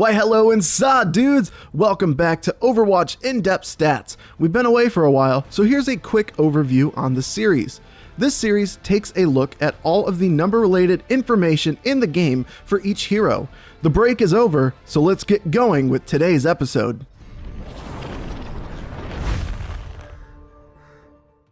Why hello inside dudes! Welcome back to Overwatch In Depth Stats. We've been away for a while, so here's a quick overview on the series. This series takes a look at all of the number-related information in the game for each hero. The break is over, so let's get going with today's episode.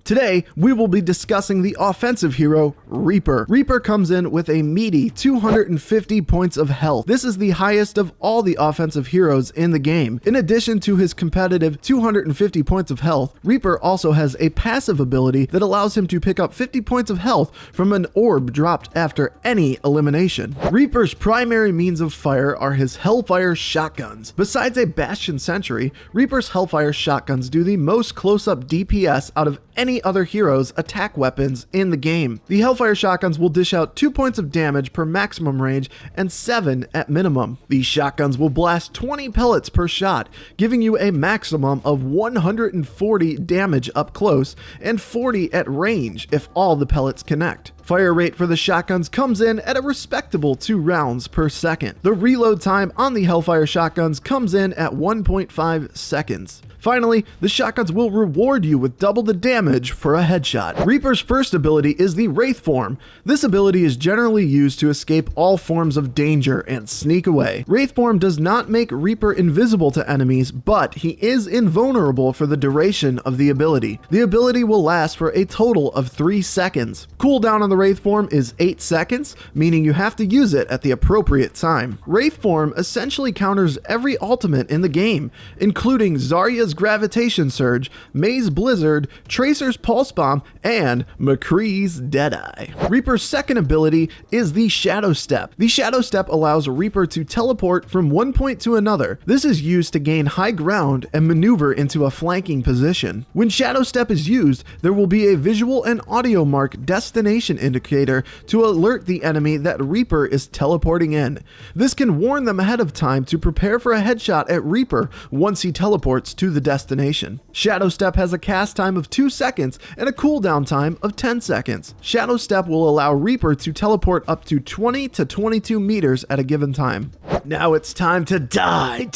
Today, we will be discussing the offensive hero, Reaper. Reaper comes in with a meaty 250 points of health. This is the highest of all the offensive heroes in the game. In addition to his competitive 250 points of health, Reaper also has a passive ability that allows him to pick up 50 points of health from an orb dropped after any elimination. Reaper's primary means of fire are his Hellfire shotguns. Besides a Bastion Sentry, Reaper's Hellfire shotguns do the most close-up DPS out of any other hero's attack weapons in the game. The Hellfire shotguns will dish out 2 points of damage per maximum range and 7 at minimum. These shotguns will blast 20 pellets per shot, giving you a maximum of 140 damage up close and 40 at range if all the pellets connect. Fire rate for the shotguns comes in at a respectable 2 rounds per second. The reload time on the Hellfire shotguns comes in at 1.5 seconds. Finally, the shotguns will reward you with double the damage for a headshot. Reaper's first ability is the Wraith Form. This ability is generally used to escape all forms of danger and sneak away. Wraith Form does not make Reaper invisible to enemies, but he is invulnerable for the duration of the ability. The ability will last for a total of 3 seconds. Cooldown on the Wraith Form is 8 seconds, meaning you have to use it at the appropriate time. Wraith Form essentially counters every ultimate in the game, including Zarya's Gravitation Surge, Mei's Blizzard, Tracer's Pulse Bomb, and McCree's Deadeye. Reaper's second ability is the Shadow Step. The Shadow Step allows Reaper to teleport from one point to another. This is used to gain high ground and maneuver into a flanking position. When Shadow Step is used, there will be a visual and audio mark destination indicator to alert the enemy that Reaper is teleporting in. This can warn them ahead of time to prepare for a headshot at Reaper once he teleports to the destination. Shadow Step has a cast time of 2 seconds and a cooldown time of 10 seconds. Shadow Step will allow Reaper to teleport up to 20 to 22 meters at a given time. Now it's time to die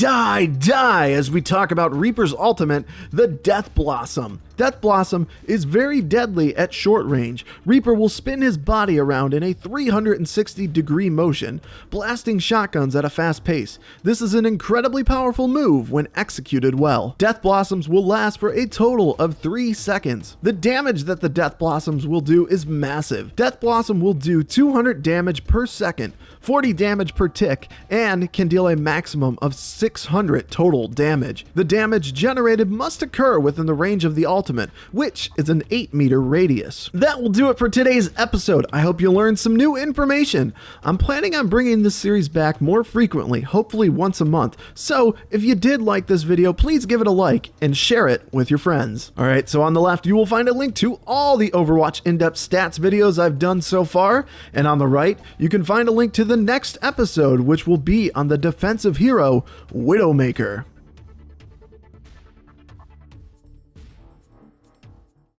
as we talk about Reaper's ultimate, the Death Blossom. Death Blossom is very deadly at short range. Reaper will spin his body around in a 360-degree motion, blasting shotguns at a fast pace. This is an incredibly powerful move when executed well. Death Blossoms will last for a total of 3 seconds. The damage that the Death Blossoms will do is massive. Death Blossom will do 200 damage per second, 40 damage per tick, and can deal a maximum of 600 total damage. The damage generated must occur within the range of the ultimate, which is an 8-meter radius. That will do it for today's episode. I hope you learned some new information. I'm planning on bringing this series back more frequently, hopefully once a month. So if you did like this video, please give it a like and share it with your friends. Alright, so on the left you will find a link to all the Overwatch in-depth stats videos I've done so far, and on the right you can find a link to the next episode, which will be on the defensive hero, Widowmaker.